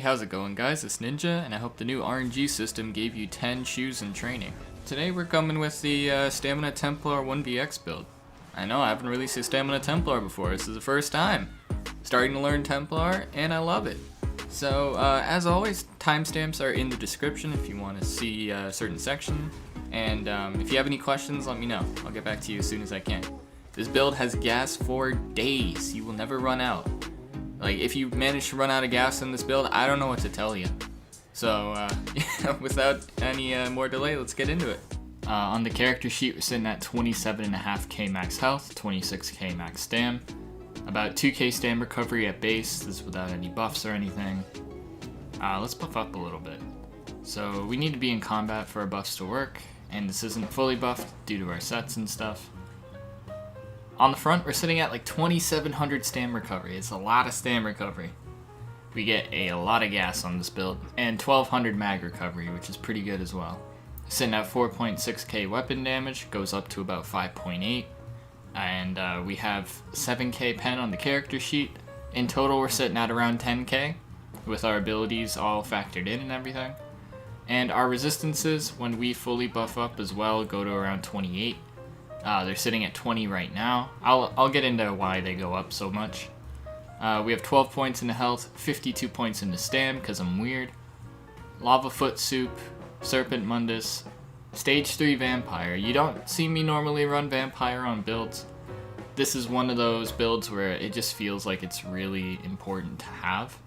how's it going guys? It's Ninja, and I hope the new RNG system gave you 10 shoes in training. Today we're coming with the Stamina Templar 1vx build. I know, I haven't released a Stamina Templar before, this is the first time. Starting to learn Templar, and I love it. So, as always, timestamps are in the description if you want to see a certain section. And if you have any questions, let me know. I'll get back to you as soon as I can. This build has gas for days. You will never run out. Like, if you manage to run out of gas in this build, I don't know what to tell you. So, without any more delay, let's get into it. On the character sheet, we're sitting at 27.5k max health, 26k max stam, about 2k stam recovery at base. This is without any buffs or anything. Let's buff up a little bit. So, we need to be in combat for our buffs to work, and this isn't fully buffed due to our sets and stuff. On the front, we're sitting at like 2700 stam recovery. It's a lot of stam recovery. We get a lot of gas on this build, and 1200 mag recovery, which is pretty good as well. Sitting at 4.6k weapon damage, goes up to about 5.8, and we have 7k pen on the character sheet. In total, we're sitting at around 10k, with our abilities all factored in and everything. And our resistances, when we fully buff up as well, go to around 28. They're sitting at 20 right now. I'll get into why they go up so much. We have 12 points into health, 52 points into stam, because I'm weird. Lava Foot Soup, Serpent Mundus, Stage 3 Vampire. You don't see me normally run Vampire on builds. This is one of those builds where it just feels like it's really important to have.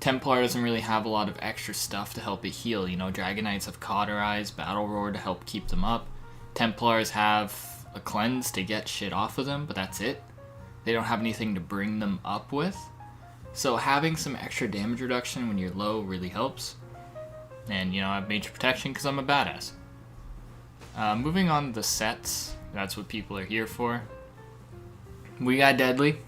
Templar doesn't really have a lot of extra stuff to help it heal. You know, Dragon Knights have Cauterize, Battle Roar to help keep them up. Templars have a cleanse to get shit off of them, but that's it. They don't have anything to bring them up with. So having some extra damage reduction when you're low really helps. And, you know, I have major protection because I'm a badass. Moving on to the sets, that's what people are here for. We got Deadly.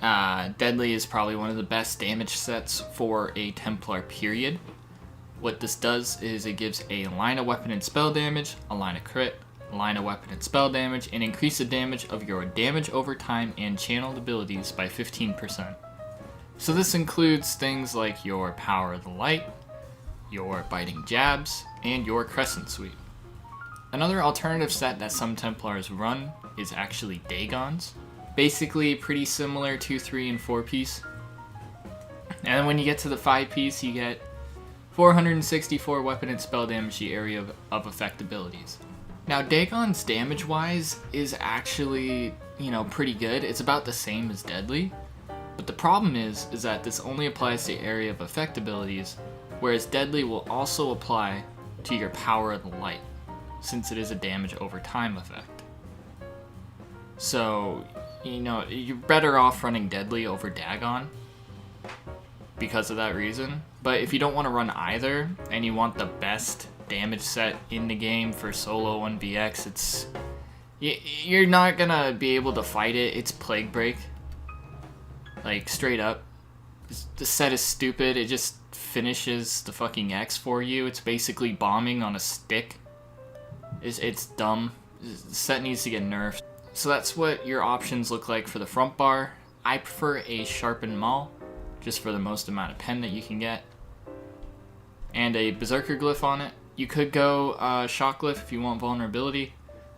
Deadly is probably one of the best damage sets for a Templar period. What this does is it gives a line of weapon and spell damage, a line of crit, a line of weapon and spell damage, and increase the damage of your damage over time and channeled abilities by 15%. So this includes things like your Power of the Light, your Biting Jabs, and your Crescent Sweep. Another alternative set that some Templars run is actually Dagons. Basically pretty similar to 3 and 4 piece. And when you get to the 5 piece, you get 464 weapon and spell damage the area of effect abilities. Now, Dagon's damage-wise is actually, you know, pretty good. It's about the same as Deadly. But the problem is that this only applies to area of effect abilities, whereas Deadly will also apply to your Power of the Light, since it is a damage over time effect. So, you know, you're better off running Deadly over Dagon because of that reason. But if you don't want to run either, and you want the best damage set in the game for solo 1vx, you're not gonna be able to fight it. It's Plague Break. Like, straight up. The set is stupid. It just finishes the fucking X for you. It's basically bombing on a stick. It's dumb. The set needs to get nerfed. So that's what your options look like for the front bar. I prefer a sharpened maul, just for the most amount of pen that you can get. And a Berserker Glyph on it. You could go Shock Glyph if you want vulnerability.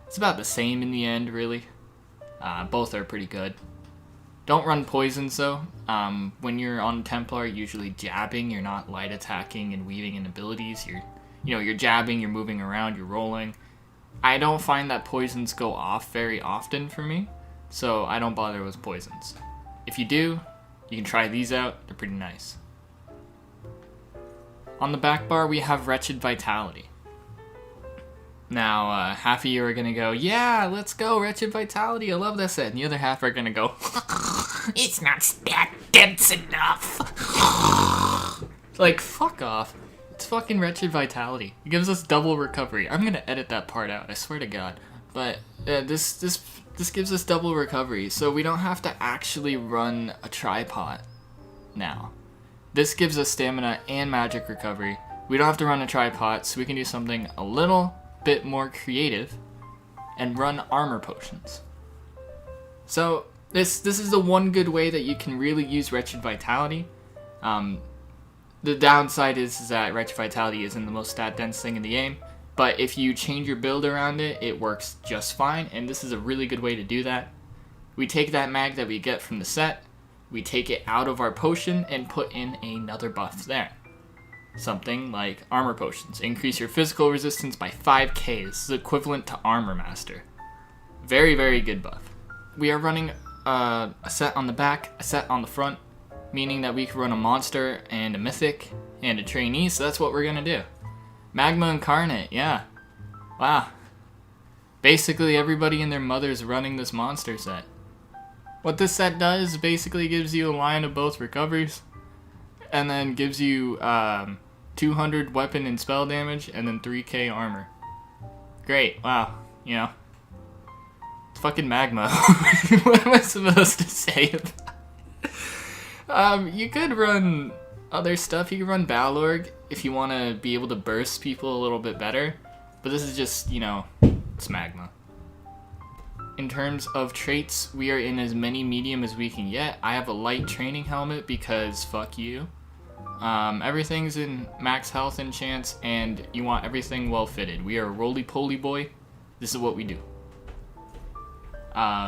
It's about the same in the end, really. Both are pretty good. Don't run poisons though. When you're on Templar, you're usually jabbing. You're not light attacking and weaving in abilities. You're jabbing, you're moving around, you're rolling. I don't find that poisons go off very often for me, so I don't bother with poisons. If you do, you can try these out. They're pretty nice. On the back bar, we have Wretched Vitality. Now, half of you are gonna go, yeah, let's go, Wretched Vitality, I love that set. And the other half are gonna go, it's not stat dense enough. Like, fuck off. It's fucking Wretched Vitality. It gives us double recovery. I'm gonna edit that part out, I swear to God. But this gives us double recovery, so we don't have to actually run a tripod now. This gives us stamina and magic recovery. We don't have to run a tripod, so we can do something a little bit more creative and run armor potions. So this is the one good way that you can really use Wretched Vitality. The downside is that Retro Vitality isn't the most stat dense thing in the game, but if you change your build around it, it works just fine, and this is a really good way to do that. We take that mag that we get from the set, we take it out of our potion and put in another buff there. Something like armor potions. Increase your physical resistance by 5k. This is equivalent to Armor Master. Very, very good buff. We are running a set on the back, a set on the front, meaning that we can run a monster and a mythic and a trainee, so that's what we're gonna do. Magma Incarnate, yeah. Wow. Basically everybody and their mother's running this monster set. What this set does basically gives you a line of both recovers, and then gives you 200 weapon and spell damage, and then 3k armor. Great, wow, you know. It's fucking magma. What am I supposed to say about you could run other stuff. You could run Balorg if you want to be able to burst people a little bit better. But this is just, you know, it's magma. In terms of traits, we are in as many medium as we can get. I have a light training helmet because fuck you. Everything's in max health and chance, and you want everything well fitted. We are a roly-poly boy. This is what we do.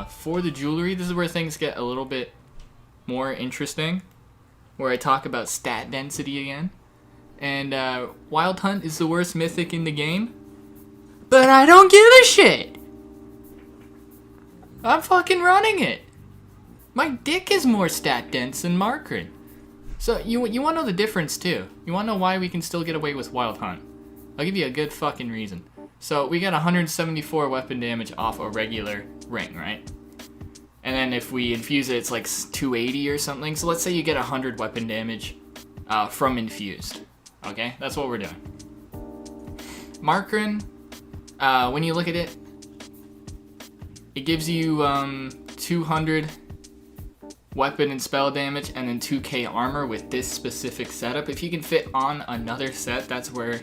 For the jewelry, this is where things get a little bit more interesting, where I talk about stat density again. And Wild Hunt is the worst mythic in the game, but I don't give a shit. I'm fucking running it. My dick is more stat dense than Markrin. So you want to know the difference too. You want to know why we can still get away with Wild Hunt. I'll give you a good fucking reason. So we got 174 weapon damage off a regular ring, right? And then if we infuse it, it's like 280 or something. So let's say you get 100 weapon damage from infused. Okay, that's what we're doing. Markrin, when you look at it, it gives you 200 weapon and spell damage and then 2k armor with this specific setup. If you can fit on another set, that's where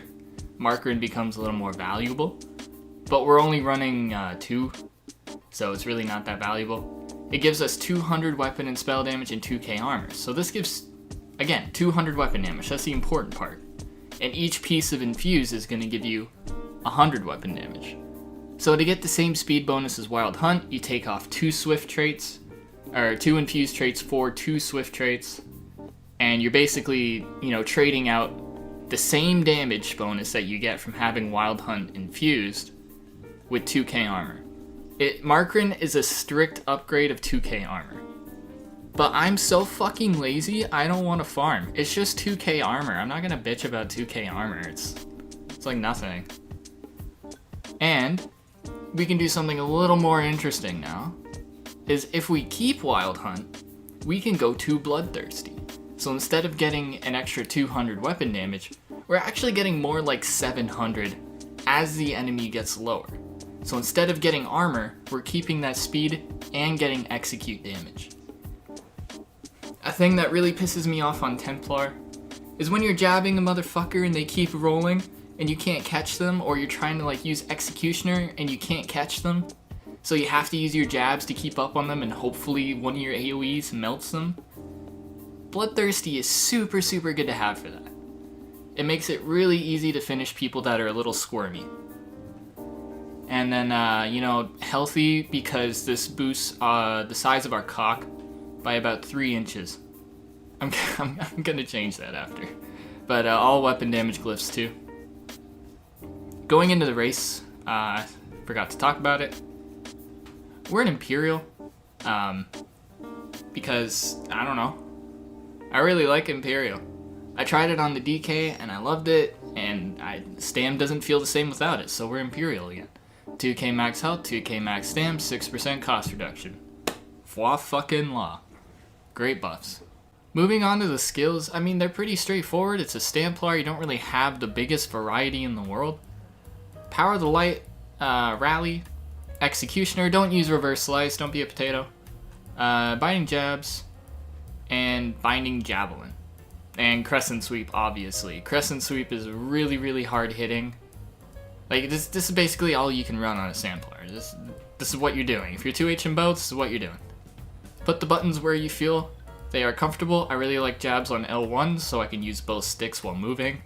Markrin becomes a little more valuable. But we're only running 2, so it's really not that valuable. It gives us 200 weapon and spell damage and 2k armor. So this gives, again, 200 weapon damage. That's the important part. And each piece of infuse is going to give you 100 weapon damage. So to get the same speed bonus as Wild Hunt, you take off 2 swift traits, or 2 infused traits for 2 swift traits, and you're basically, you know, trading out the same damage bonus that you get from having Wild Hunt infused with 2k armor. Markrin is a strict upgrade of 2k armor. But I'm so fucking lazy, I don't want to farm. It's just 2k armor. I'm not gonna bitch about 2k armor. It's like nothing. And we can do something a little more interesting now. Is if we keep Wild Hunt, we can go too bloodthirsty. So instead of getting an extra 200 weapon damage, we're actually getting more like 700 as the enemy gets lower. So instead of getting armor, we're keeping that speed and getting execute damage. A thing that really pisses me off on Templar is when you're jabbing a motherfucker and they keep rolling and you can't catch them, or you're trying to like use Executioner and you can't catch them. So you have to use your jabs to keep up on them, and hopefully one of your AoEs melts them. Bloodthirsty is super, super good to have for that. It makes it really easy to finish people that are a little squirmy. And then, you know, healthy, because this boosts the size of our cock by about 3 inches. I'm gonna change that after. But all weapon damage glyphs too. Going into the race, forgot to talk about it. We're an Imperial, because, I don't know, I really like Imperial. I tried it on the DK and I loved it, and Stam doesn't feel the same without it, so we're Imperial again. 2k max health, 2k max stam, 6% cost reduction. Foi fucking law. Great buffs. Moving on to the skills, I mean, they're pretty straightforward. It's a Stamplar, you don't really have the biggest variety in the world. Power of the Light, Rally, Executioner, don't use Reverse Slice, don't be a potato. Binding Jabs, and Binding Javelin. And Crescent Sweep, obviously. Crescent Sweep is really, really hard hitting. Like, this is basically all you can run on a Stamplar. This is what you're doing. If you're 2H in both, this is what you're doing. Put the buttons where you feel They are comfortable. I really like jabs on L1 so I can use both sticks while moving,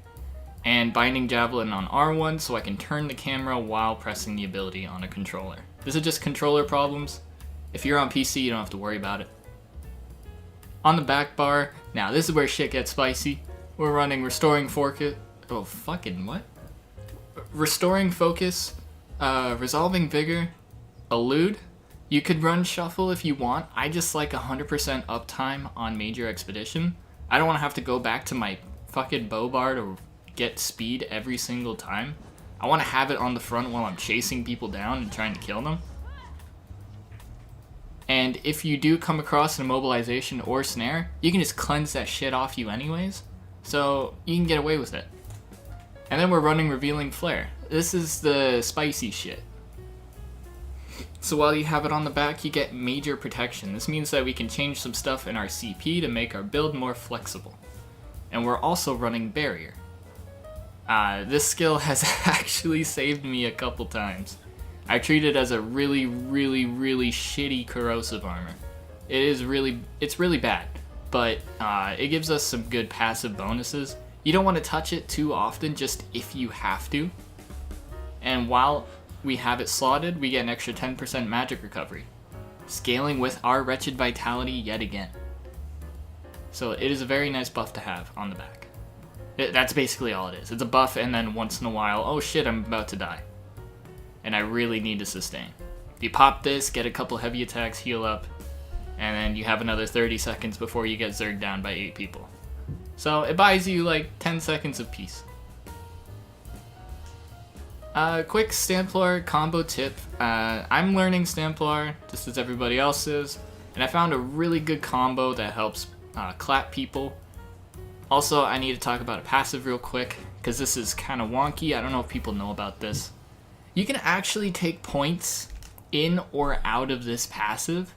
and binding javelin on R1 so I can turn the camera while pressing the ability on a controller. This is just controller problems. If you're on PC, you don't have to worry about it. On the back bar, now this is where shit gets spicy. We're running restoring focus. Oh, fucking what? Restoring focus, resolving vigor, elude. You could run shuffle if you want. I just like 100% uptime on major expedition. I don't want to have to go back to my fucking bow bar to get speed every single time. I want to have it on the front while I'm chasing people down and trying to kill them. And if you do come across an immobilization or snare, you can just cleanse that shit off you anyways. So you can get away with it. And then we're running revealing flare. This is the spicy shit. So while you have it on the back, you get major protection. This means that we can change some stuff in our CP to make our build more flexible. And we're also running barrier. This skill has actually saved me a couple times. I treat it as a really, really, really shitty corrosive armor. It's really bad, but it gives us some good passive bonuses. You don't want to touch it too often, just if you have to. And while we have it slotted, we get an extra 10% magic recovery, scaling with our wretched vitality yet again. So it is a very nice buff to have on the back. That's basically all it is. It's a buff, and then once in a while, oh shit, I'm about to die. And I really need to sustain. You pop this, get a couple heavy attacks, heal up, and then you have another 30 seconds before you get zerged down by 8 people. So it buys you like 10 seconds of peace. Quick Stamplar combo tip. I'm learning Stamplar just as everybody else is, and I found a really good combo that helps clap people. Also, I need to talk about a passive real quick, because this is kind of wonky. I don't know if people know about this. You can actually take points in or out of this passive,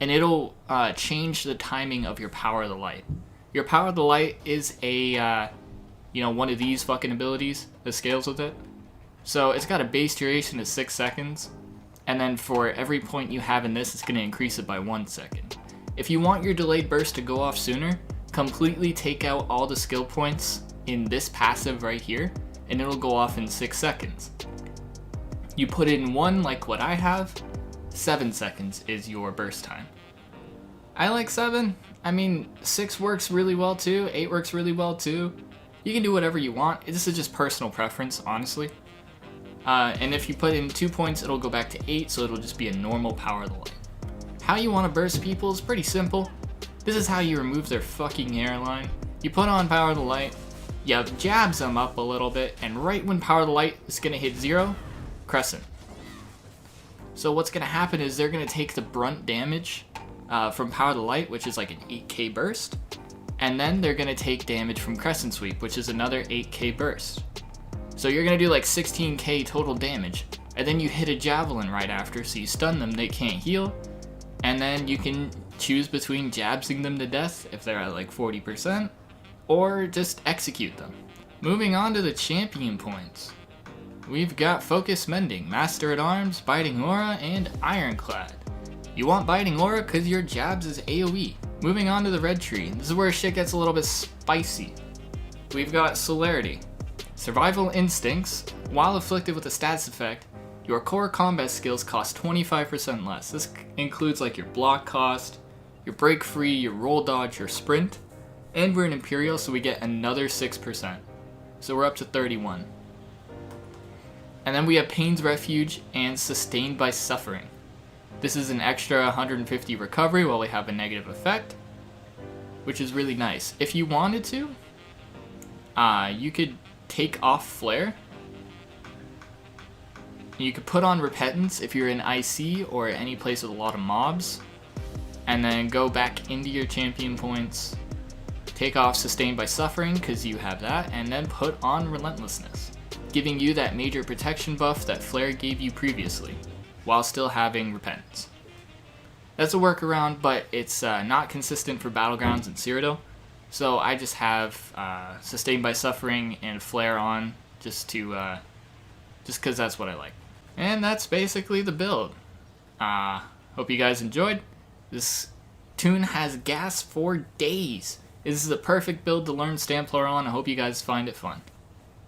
and it'll change the timing of your Power of the Light. Your Power of the Light is a, one of these fucking abilities that scales with it. So it's got a base duration of 6 seconds, and then for every point you have in this, it's going to increase it by 1 second. If you want your delayed burst to go off sooner, completely take out all the skill points in this passive right here, and it'll go off in 6 seconds. You put in one like what I have, 7 seconds is your burst time. I like 7. I mean, 6 works really well too, 8 works really well too. You can do whatever you want. This is just personal preference, honestly. And if you put in 2 points, it'll go back to 8, so it'll just be a normal Power of the Light. How you want to burst people is pretty simple. This is how you remove their fucking hairline. You put on Power of the Light, you jabs them up a little bit, and right when Power of the Light is going to hit 0, Crescent. So what's going to happen is they're going to take the brunt damage from Power of the Light, which is like an 8k burst, and then they're going to take damage from Crescent Sweep, which is another 8k burst. So you're going to do like 16k total damage, and then you hit a javelin right after, so you stun them, they can't heal, and then you can choose between jabsing them to death if they're at like 40%, or just execute them. Moving on to the champion points. We've got Focus Mending, Master at Arms, Biting Aura, and Ironclad. You want Biting Aura because your jabs is AoE. Moving on to the red tree. This is where shit gets a little bit spicy. We've got Celerity. Survival Instincts. While afflicted with a stats effect, your core combat skills cost 25% less. This includes like your block cost, your break free, your roll dodge, your sprint, and we're an Imperial, so we get another 6%. So we're up to 31. And then we have Pain's Refuge and Sustained by Suffering. This is an extra 150 recovery while we have a negative effect, which is really nice. If you wanted to, you could take off Flare. You could put on Repentance if you're in IC or any place with a lot of mobs, and then go back into your champion points, take off Sustained by Suffering because you have that, and then put on Relentlessness, giving you that major protection buff that Flare gave you previously, while still having Repentance. That's a workaround, but it's not consistent for Battlegrounds and Cyrodiil, so I just have Sustained by Suffering and Flare on, just because that's what I like. And that's basically the build. Hope you guys enjoyed. This toon has gas for days. This is the perfect build to learn Stamplar on. I hope you guys find it fun.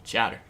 Chatter.